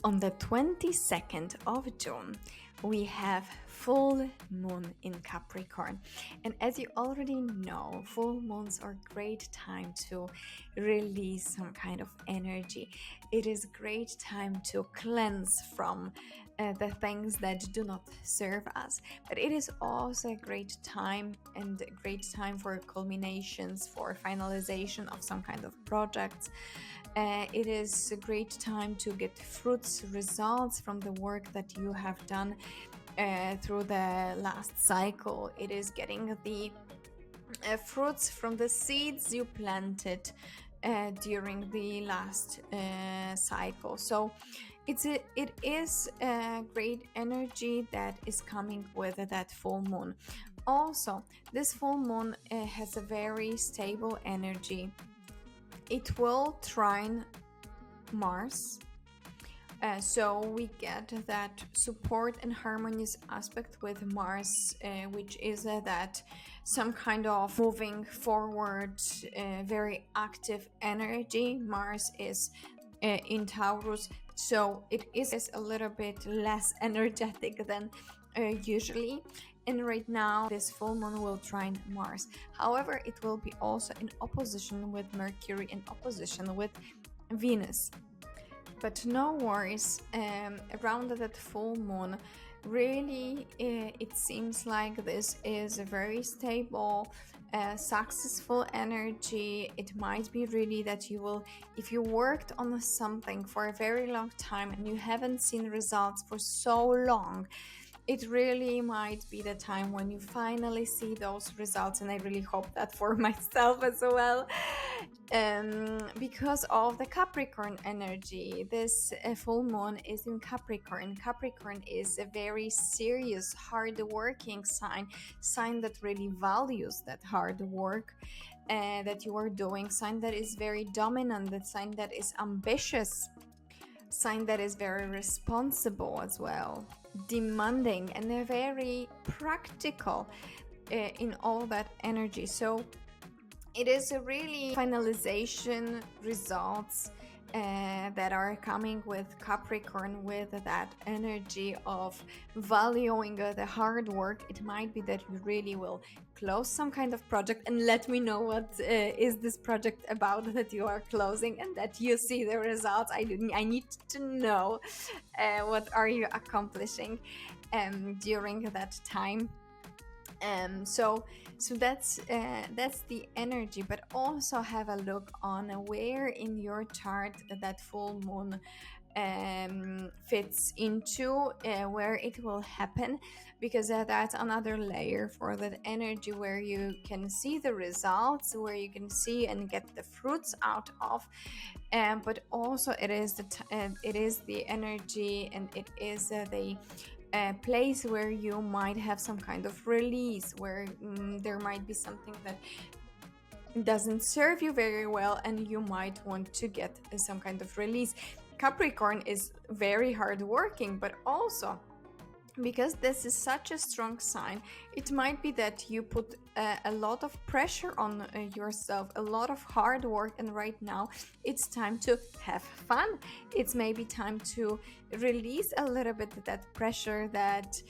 On the 22nd of June, we have full moon in Capricorn. And as you already know, full moons are great time to release some kind of energy. It is great time to cleanse from the things that do not serve us. But it is also a great time and a great time for culminations, for finalization of some kind of projects. It is a great time to get fruits, results from the work that you have done through the last cycle. It is getting the fruits from the seeds you planted during the last cycle. So it is a great energy that is coming with that full moon. Also, this full moon has a very stable energy. It will trine Mars. So we get that support and harmonious aspect with Mars, which is that some kind of moving forward, very active energy. Mars is in Taurus, so it is a little bit less energetic than usually. And right now, this full moon will trine Mars. However, it will be also in opposition with Mercury, in opposition with Venus. But no worries, around that full moon, really it seems like this is a very stable, successful energy. It might be really that you will, if you worked on something for a very long time and you haven't seen results for so long, it really might be the time when you finally see those results, and I really hope that for myself as well. Because of the Capricorn energy, this full moon is in Capricorn. Capricorn is a very serious, hard-working sign that really values that hard work that you are doing, sign that is very dominant, that sign that is ambitious, sign that is very responsible as well, demanding, and they're very practical in all that energy. So it is a really finalization results that are coming with Capricorn, with that energy of valuing the hard work. It might be that you really will close some kind of project, and let me know what is this project about that you are closing and that you see the results. I need to know what are you accomplishing during that time. So that's the energy, but also have a look on where in your chart that full moon fits into, where it will happen, because that's another layer for that energy where you can see the results, where you can see and get the fruits out of, but also it is the energy, and it is the place where you might have some kind of release, where there might be something that doesn't serve you very well and you might want to get some kind of release. Capricorn is very hard working, but also because this is such a strong sign, it might be that you put a lot of pressure on yourself, a lot of hard work, and right now it's time to have fun. It's maybe time to release a little bit of that pressure. That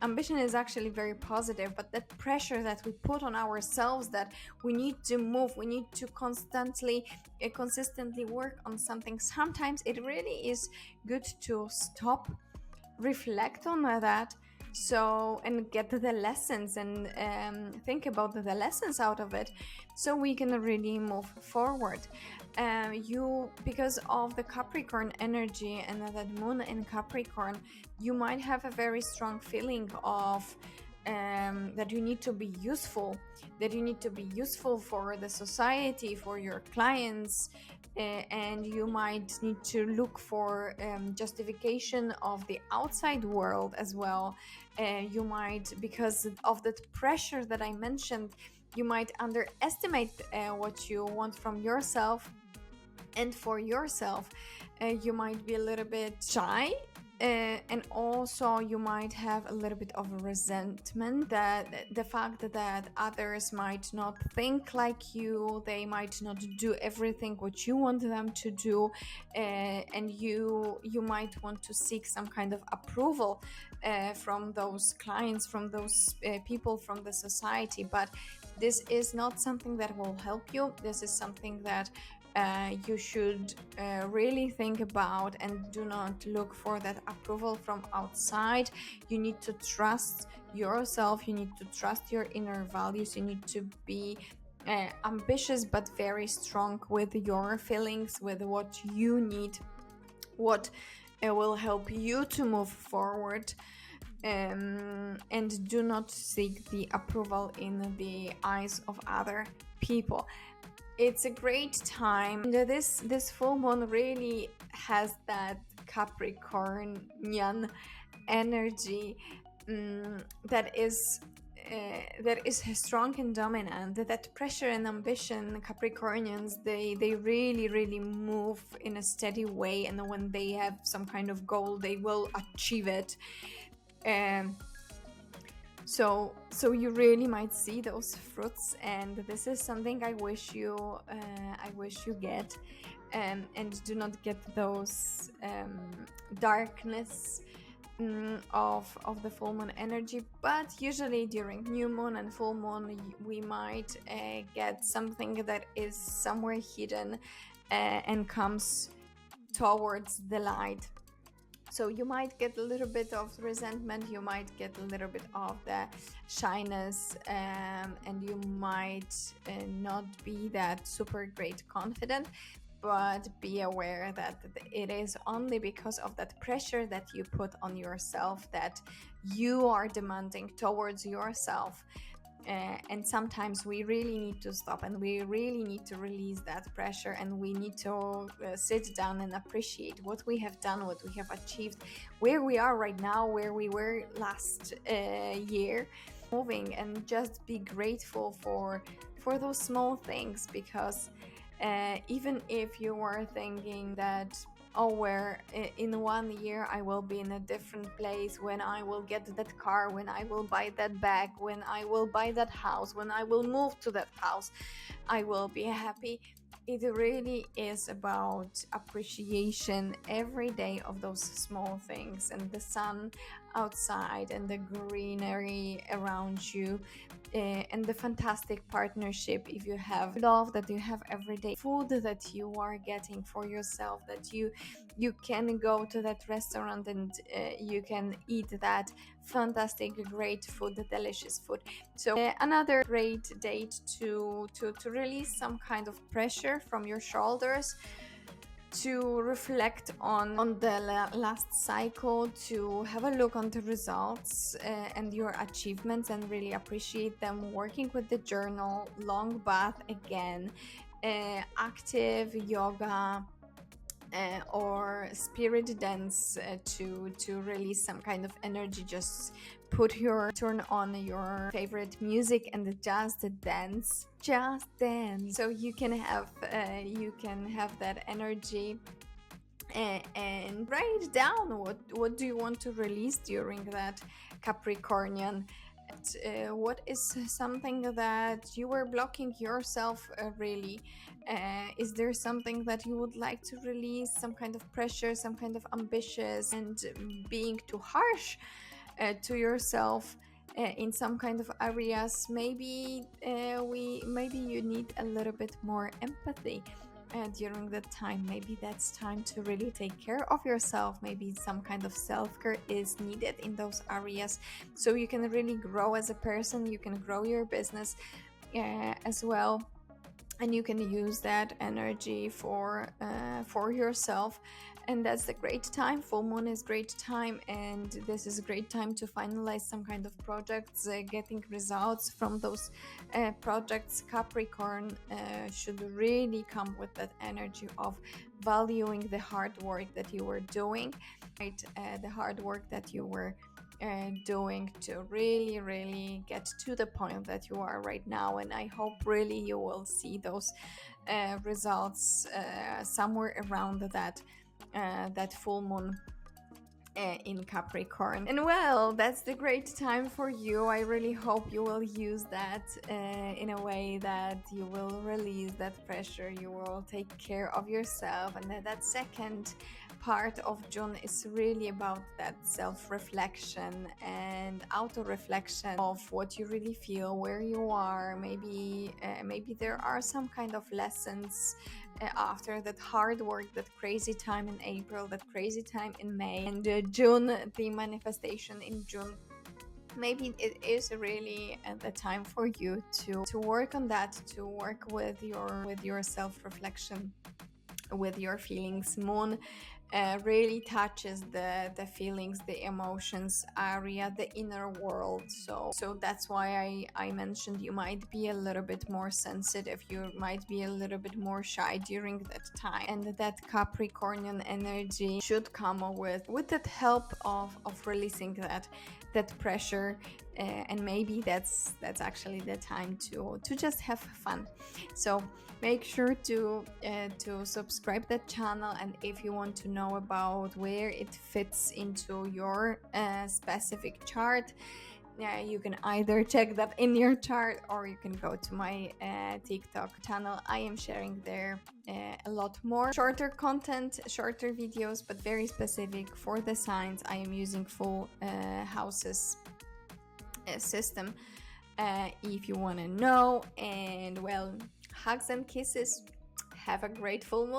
ambition is actually very positive, but that pressure that we put on ourselves, that we need to move, we need to consistently work on something, sometimes it really is good to stop, reflect on that, so, and get the lessons, and think about the lessons out of it, so we can really move forward. Because of the Capricorn energy and that moon in Capricorn, you might have a very strong feeling of that you need to be useful, for the society, for your clients, and you might need to look for justification of the outside world as well. You might, because of that pressure that I mentioned, you might underestimate what you want from yourself, and for yourself you might be a little bit shy And also you might have a little bit of resentment, that the fact that others might not think like you, they might not do everything what you want them to do, and you might want to seek some kind of approval from those clients, from those people, from the society. But this is not something that will help you. This is something that you should really think about, and do not look for that approval from outside. You need to trust yourself, you need to trust your inner values, you need to be ambitious but very strong with your feelings, with what you need, what will help you to move forward. And do not seek the approval in the eyes of other people. It's a great time. This full moon really has that Capricornian energy, that is strong and dominant. That pressure and ambition, Capricornians, they really move in a steady way, and when they have some kind of goal, they will achieve it. Um, so you really might see those fruits, and this is something I wish you get, and do not get those darkness of the full moon energy. But usually during new moon and full moon, we might get something that is somewhere hidden and comes towards the light. So you might get a little bit of resentment, you might get a little bit of the shyness, and you might not be that super great confident. But be aware that it is only because of that pressure that you put on yourself, that you are demanding towards yourself. And sometimes we really need to stop, and we really need to release that pressure, and we need to sit down and appreciate what we have done, what we have achieved, where we are right now, where we were last year, moving, and just be grateful for those small things. Because even if you were thinking that, oh, where in 1 year I will be in a different place, when I will get that car, when I will buy that bag, when I will buy that house, when I will move to that house, I will be happy. It really is about appreciation every day of those small things, and the sun outside, and the greenery around you, and the fantastic partnership, if you have love that you have every day, food that you are getting for yourself, that you can go to that restaurant, and you can eat that fantastic, great food, delicious food. So another great date to release some kind of pressure from your shoulders, to reflect on the last cycle, to have a look on the results and your achievements, and really appreciate them. Working with the journal, long bath again, active yoga, or spirit dance, to release some kind of energy. Just turn on your favorite music and just dance, so you can have that energy. And write down what do you want to release during that Capricornian. What is something that you were blocking yourself, really? Is there something that you would like to release, some kind of pressure, some kind of ambitious, and being too harsh to yourself in some kind of areas? Maybe you need a little bit more empathy during that time. Maybe that's time to really take care of yourself. Maybe some kind of self-care is needed in those areas, so you can really grow as a person, you can grow your business as well, and you can use that energy for yourself. And that's a great time. Full moon is great time, and this is a great time to finalize some kind of projects, getting results from those projects. Capricorn should really come with that energy of valuing the hard work that you were doing, right? The hard work that you were doing to really get to the point that you are right now. And I hope really you will see those results somewhere around that full moon in Capricorn. And well, that's the great time for you. I really hope you will use that in a way that you will release that pressure, you will take care of yourself, and that second part of June is really about that self-reflection and auto-reflection of what you really feel, where you are. Maybe there are some kind of lessons after that hard work, that crazy time in April, that crazy time in May, and June, the manifestation in June. Maybe it is really the time for you to work on that, to work with your self-reflection, with your feelings. Moon really touches the feelings, the emotions area, the inner world. So that's why I mentioned you might be a little bit more sensitive, you might be a little bit more shy during that time, and that Capricornian energy should come with that help of releasing that pressure. And maybe that's actually the time to just have fun. So make sure to subscribe that channel, and if you want to know about where it fits into your specific chart, you can either check that in your chart, or you can go to my TikTok channel. I am sharing there a lot more shorter content, shorter videos, but very specific for the signs. I am using full houses system if you want to know. And well, hugs and kisses. Have a great full moon.